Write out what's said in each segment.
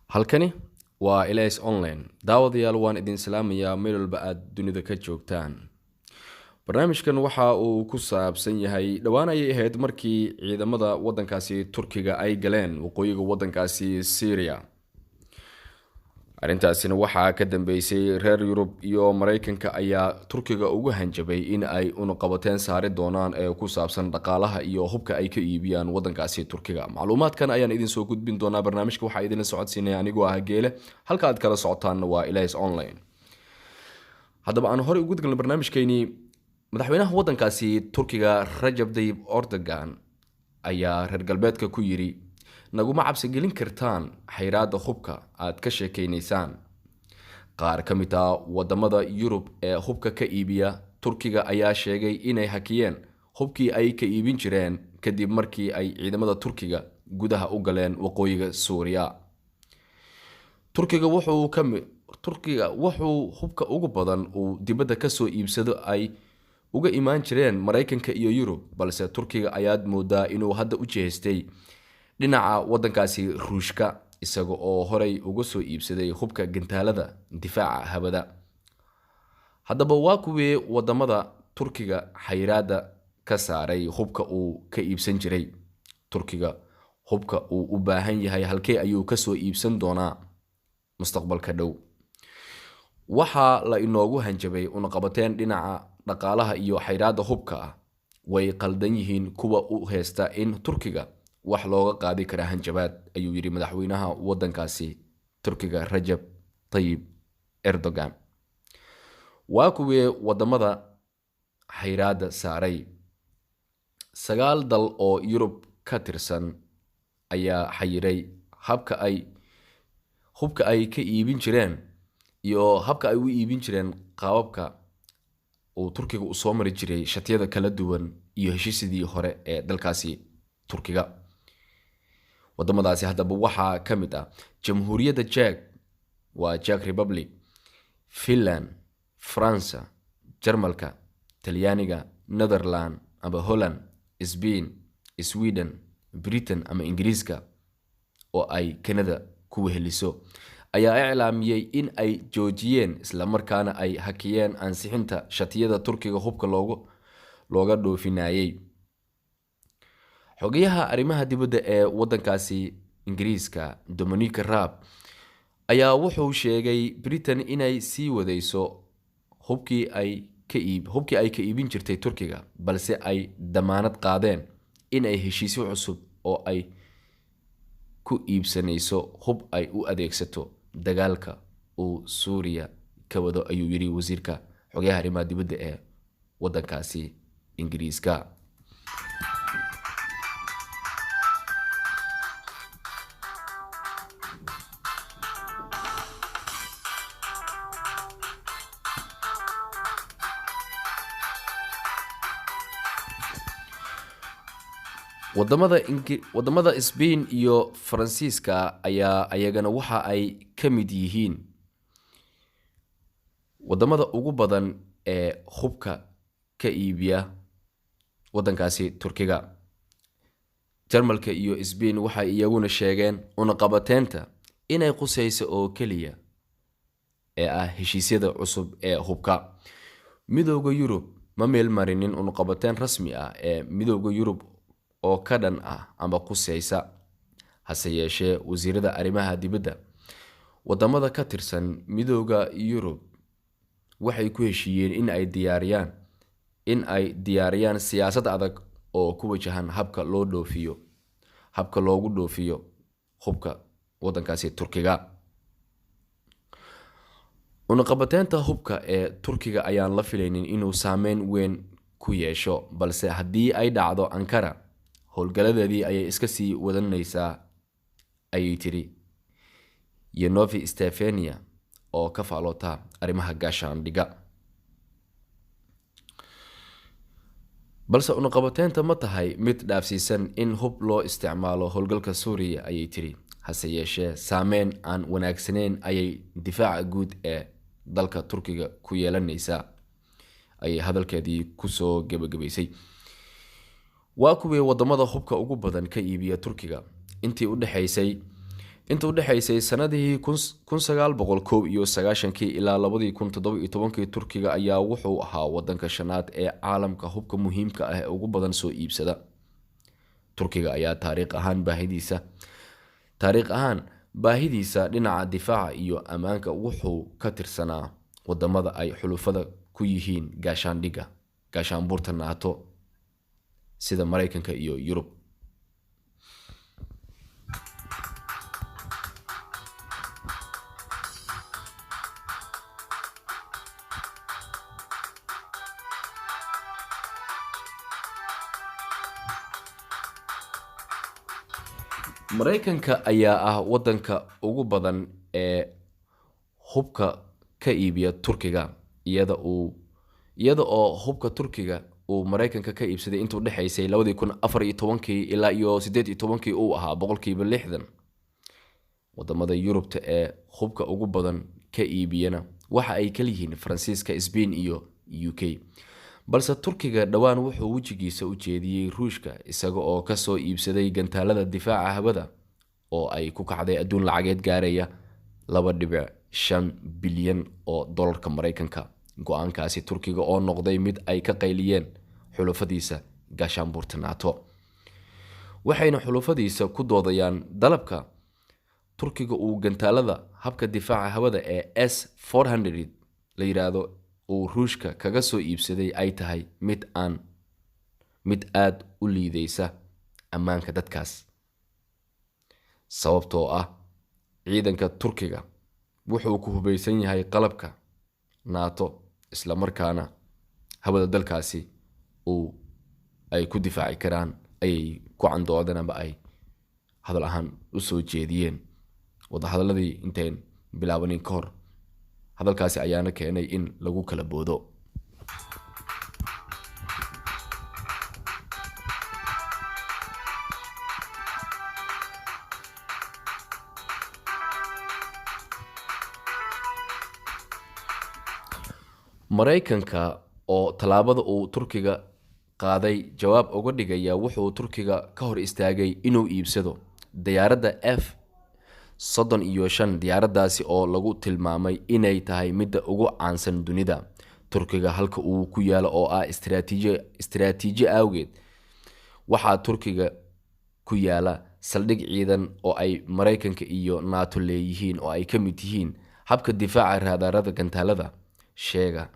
halkani waa Elias Online. daawadayaal waan idin salaamayaa meel walba aad dunida ka joogtaan. barnaamijkan waxa uu ku saabsan yahay dhawaan ay ahayd markii ciidamada wadankaasi Turkiga ay galeen waqooyiga wadankaasi Syria. arrintaasina waxaa ka dambeysay reer Yurub iyo Mareykanka ayaa Turkiga ugu hanjabay in ay qabateen saari doonaan ee ku saabsan dhaqaalaha iyo hubka ay ka iibiyaan wadankaasi Turkiga. macluumaadkan ayaan idin soo gudbin doonaa. barnaamijka waxa idin socodsiinaya anigoo ah Geele, halka aad kala socotaan waa Elias Online. haddaba aan hore ugu gudgalno barnaamijkeeni. madaxweynaha wadankaasi Turkiga Recep Tayyip Erdogan ayaa reer galbeedka ku yiri naguma cabsi gelin kartaan xayiraada hubka aad ka sheekeynaysaan. qaar ka mid ah wadamada Yurub ee hubka ka iibiya Turkiga ayaa sheegay inay hakiyeen hubkii ay ka iibin jireen kadib markii ay ciidamada Turkiga gudaha u galeen waqooyiga Suuriya. Turkiga wuxuu hubka ugu badan uu dibadda ka soo iibsado ay uga imaan jireen Mareykanka iyo Yurub, balse Turkiga ayaa moodaa inuu hadda u jeestay dhinaca wadankaasi Ruushka, isaga oo horey uga soo iibsaday hubka gantaalada difaaca hawada. haddaba waa kuwii wadamada Turkiga xayiraada ka saaray hubka uu ka iibsan jiray. Turkiga hubka uu u baahan yahay halkee ayuu ka soo iibsan doonaa mustaqbalka dhow? waxaa la inoogu hanjabay qabateen dhinaca dhaqaalaha iyo xayiraada hubka way qaldan yihiin kuwa u heesta in Turkiga wax looga qaadi kara hanjabaad, ayuu yiri madaxweynaha wadankaasi Turkiga Recep Tayyip Erdogan. waa kuwii wadamada xayiraada saaray. 9 dal oo Yurub ka tirsan ayaa xayiray hubka ay ka iibin jireen iyo habka ay u iibin jireen qaababka uu Turkiga u soo mari jiray shatiyada kala duwan iyo heshiisyadii hore ee dalkaasi Turkiga. wadamadaasi haddaba waxaa ka mid ah Jamhuuriyadda Czech Republic, Finland, France, Jarmalka, Talyaaniga, Netherland ama Holland, Spain, Sweden, Britain ama Ingiriiska oo ay Canada ku weheliso ayaa iclaamiyay in ay joojiyeen isla markaana ay hakiyeen ansixinta shatiyada Turkiga hubka looga dhoofinayay. xogayaha arrimaha dibadda ee wadankaasi Ingiriiska Dominic Raab ayaa wuxuu sheegay Britain inay sii wadayso hubkii ay ka iibin jirtay Turkiga, balse ay damaanad qaadeen in ay heshiisyo cusub oo ay ku iibsanayso hub ay u adeegsato dagaalka uu Suuriya ka wado, ayuu yiri wasiirka xogayaha arrimaha dibadda ee wadankaasi Ingiriiska. wadamada Spain iyo Faransiiska ayaa ayagana waxa ay ka mid yihiin wadamada ugu badan ee hubka ka iibiya wadankaasi Turkiga. Jarmalka iyo Spain waxay iyaguna sheegeen qabateenta inay qusayso oo kaliya ee ah heshiisyada cusub ee hubka. Midowga Yurub ma meel marinin qabateen rasmi ah ee Midowga Yurub oo ka dhan ah ama qusaysa. hase yeeshee wasiirada arrimaha dibadda wadamada ka tirsan Midowga Yurub waxay ku heshiiyeen in ay diyaariyaan siyaasad adag oo ku wajahan habka loogu dhoofiyo hubka wadankaasi Turkiga. qabateenta hubka ee Turkiga ayaan la filaynin inuu saameyn weyn ku yeesho, balse haddii ay dhacdo Ankara howlgaladeedii ayay iska sii wadanaysaa, ayay tiri Yenofi Stefania oo ka faaloota arrimaha gaashaandhigga. balse qabateenta ma tahay mid dhaafsiisan in hub loo isticmaalo howlgalka Suuriya, ayay tiri. hase yeeshee saameyn aan wanaagsanayn ayay difaaca guud ee dalka Turkiga ku yeelanaysaa, ayay hadalkeedii kusoo gabagabaysay. waa kuwii wadamada hubka ugu badan ka iibiya Turkiga intii u dhaxaysay inta u dhexaysay sanadihii 1991 ilaa 2017 Turkiga ayaa wuxuu ahaa wadanka shanaad ee caalamka hubka muhiimka ah ee ugu badan soo iibsada. Turkiga ayaa taariikh ahaan baahidiisa dhinaca difaaca iyo ammaanka wuxuu ka tirsanaa wadamada ay xulufada ku yihiin gaashaanbuurta NATO sida Mareykanka iyo Yurub. Mareykanka ayaa ah wadanka ugu badan ee hubka ka iibiya Turkiga, iyada oo hubka Turkiga uu Mareykanka ka iibsaday inta u dhexaysay 2014 ilaa 2018 uu ahaa 60%. Wadamada Yurubta ee hubka ugu badan ka iibiyana waxa ay kala yihiin Faransiiska, Spain iyo UK. balse Turkiga dhawaan wuxuu wajigiisa u jeediyay Ruushka isaga oo ka soo iibsaday gantaalada difaaca hawada oo ay ku kacday adduun lacageed gaaraya 2.5 bilyan oo dollarka Mareykanka. Go'aankaasi Turkiga oo noqday mid ay ka qayliyeen xulufadiisa gaashaanbuurta NATO, waxayna xulufadiisa ku doodayaan dalabka Turkiga uu gantaalada habka difaaca hawada ee S-400 la yiraahdo uu Ruushka kaga soo iibsaday ay tahay mid aad u liidaysa ammaanka dadkaas, sababtoo ah ciidanka Turkiga wuxuu ku hubeysan yahay qalabka NATO isla markaana hawada dalkaasi ay ku difaaci karaan ay ku candoodeen ama ay hadal ahaan u soo jeediyeen wadahadaladii intayn bilaabanin ka hor. hadalkaasi ayaana keenay in lagu kala boodo. Mareykanka oo talaabada uu Turkiga qaaday jawaab uga dhigaya wuxuu Turkiga ka hor istaagay inuu iibsado diyaaradda F-35 diyaaradaasi oo lagu tilmaamay inay tahay midda ugu caansan dunida. Turkiga halka uu ku yaalo oo ah istiraatiiji awgeed waxaa Turkiga ku yaala saldhig ciidan oo ay Mareykanka iyo NATO leeyihiin oo ay ka mid yihiin habka difaaca raadarada gantaalada sheega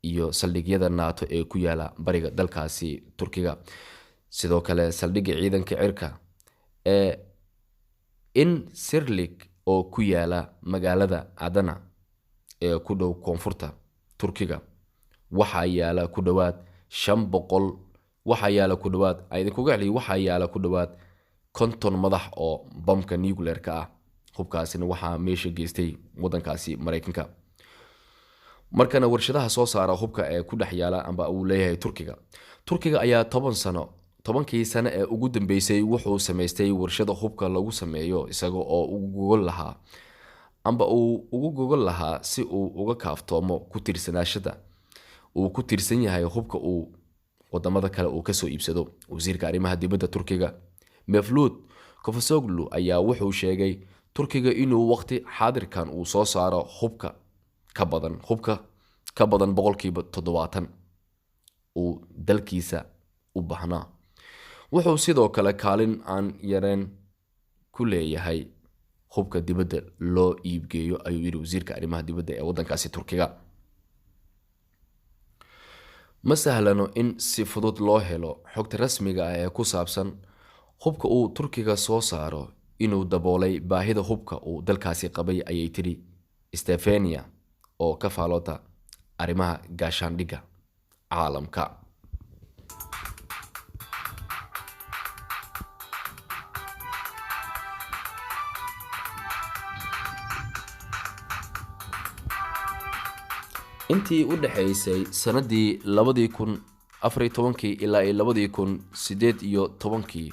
iyo saldhigyada NATO ee ku yaala bariga dalkaasi Turkiga. sidoo kale saldhigga ciidanka cirka ee Incirlik oo ku yaala magaalada Adana ee ku dhow koonfurta Turkiga waxaa yaala ku dhawaad 500 waxaa yaala ku dhawaad 50 madax oo bamka nuclear-ka ah. hubkaasina waxaa meesha geystay wadankaasi Mareykanka. markana warshadaha soo saara hubka ee ku dhex yaala amba uu leeyahay Turkiga ayaa 10kii sano ee ugu dambeysay wuxuu sameystay warshada hubka lagu sameeyo isaga oo ugu gogol lahaa si uu uga kaaftoomo ku tiirsanaashada uu ku tiirsan yahay hubka uu wadamada kale uu ka soo iibsado. wasiirka arrimaha dibadda Turkiga Mevlut Cavusoglu ayaa wuxuu sheegay Turkiga inuu waqti xaadirkan uu soo saaro hubka ka badan 70% uu dalkiisa u baahnaa. wuxuu sidoo kale kaalin aan yareen ku leeyahay hubka dibadda loo iibgeeyo ayuu yiri wasiirka arrimaha dibadda ee wadankaasi Turkiga. ma sahlano in si fudud loo helo xogta rasmiga ah ee ku saabsan hubka uu Turkiga soo saaro inuu daboolay baahida hubka uu dalkaasi qabay ayay tiri Stefania oo ka faalota arrimaha gaashaandhigga caalamka. intii u dhaxaysay sanadii 2014 ilaa 2018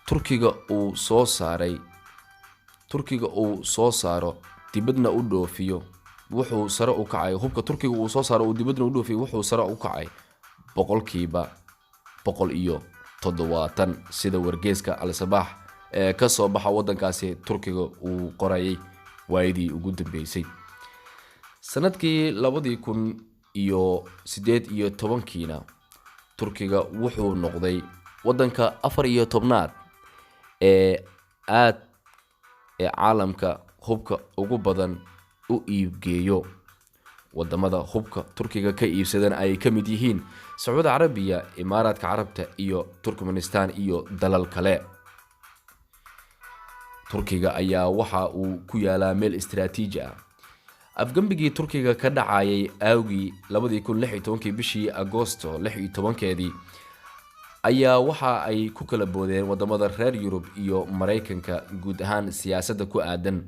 Turkiga uu soo saaro dibadna u dhoofiyo wuxuu sare u kacay hubka Turkiga uu soo saaro dibadna u dhoofiyo wuxuu sare u kacay 170% sida wargeyska Al Sabah ka soo baxa wadankaasi Turkiga uu qorayay waayadii ugu dambeysay. sanadkii 2018 Turkiga wuxuu noqday wadanka 14aad ee caalamka hubka ugu badan u iibgeeyo. wadamada hubka Turkiga ka iibsadan ay ka mid yihiin Sacuudi Carabiya, Imaaraadka Carabta iyo Turkmenistan iyo dalal kale. Turkiga ayaa waxa uu ku yaalaa meel istiraatiiji ah. afgambigii Turkiga ka dhacayay aawgii 2016 bishii Agoosto 16 ayaa waxa ay ku kala boodeen wadamada reer Yurub iyo Mareykanka guud ahaan siyaasadda ku aadan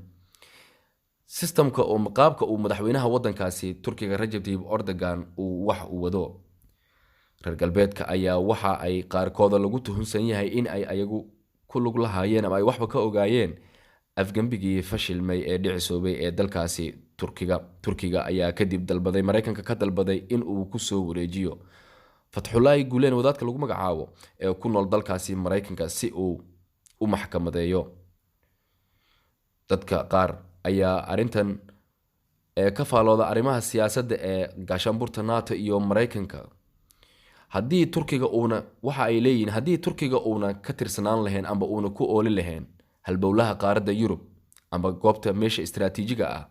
systemka oo qaabka uu madaxweynaha wadankaasi Turkiga Recep Tayyip Erdogan uu wax u wado. reer galbeedka ayaa waxa ay qaarkood lagu tuhunsan yahay in ay ayagu ku lug lahaayeen ama ay waxba ka ogaayeen afgambigii fashilmay ee dhicisoobay ee dalkaasi Turkiga ayaa kadib dalbaday Mareykanka ka dalbaday in uu ku soo wareejiyo Fatxullaahi Gulen wadaadka lagu magacaabo ee ku nool dalkaasi Mareykanka si uu u maxkamadeeyo. dadka qaar ayaa arintan ka faalooda arrimaha siyaasadda ee gaashaanbuurta NATO iyo Mareykanka. haddii Turkiga uuna waxa ay leeyihiin haddii Turkiga uuna ka tirsanaan lahayn ama uuna ku ooli lahayn halbowlaha qaaradda Yurub ama goobta meesha istiraatiijiga ah,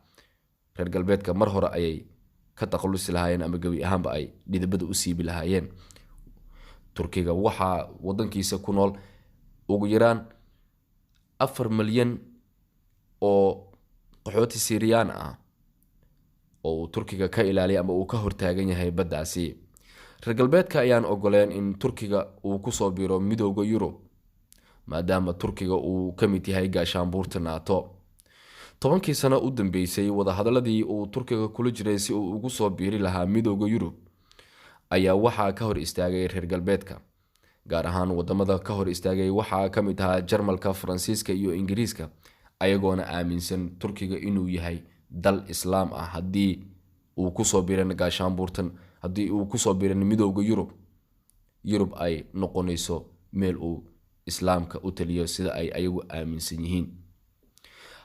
reer galbeedka mar hore ayay ka taqalusi lahaayeen ama gabi ahaanba ay dhidibada u siibi lahaayeen. Turkiga waxa wadankiisa ku nool ugu yaraan 4 milyan oo qaxooti Siiriyaan ah oo Turkiga ka ilaaliya ama uu ka hortaagan yahay baddaasi. reer galbeedka ayaan ogoleen in Turkiga uu ku soo biiro midowga Yurub maadaama Turkiga uu ka mid yahay gaashaanbuurta NATO. 10 sano u dambeysay wadahadaladii uu Turkiga kula jiray si uu ugu soo biiri lahaa midowga Yurub ayaa waxa ka hor istaagay reer galbeedka, gaar ahaan wadamada ka hor istaagay waxa ka mid ahaa Jarmalka, Faransiiska iyo Ingiriiska, ayagoona aaminsan Turkiga inuu yahay dal Islaam ah haddii uu ku soo biiran gaashaanbuurtan haddii uu ku soo biiran midowga Yurub ay noqonayso meel uu Islaamka u taliyo sida ay ayagu aaminsan yihiin.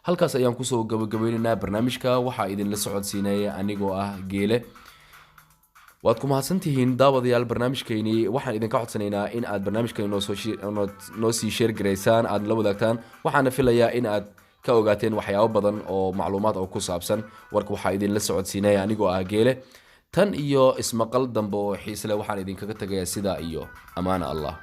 halkaas ayaan ku soo gabagabaynaynaa barnaamijka. waxaa idin la socodsiinaya anigoo ah Geele. waad ku mahadsantihiin daawadayaal barnaamijkeeni. waxaan idinka codsanaynaa in aad barnaamijkan noo sii share gareysaan, aad la wadaagtaan. waxaana filayaa in aad ka ogaateen waxyaabo badan oo macluumaad oo ku saabsan warka. waxaa idin la socodsiinaya anigoo ah Geele. tan iyo ismaqal dambe oo xiisle waxaan idinkaga tagayaa sidaa iyo amaana Allah.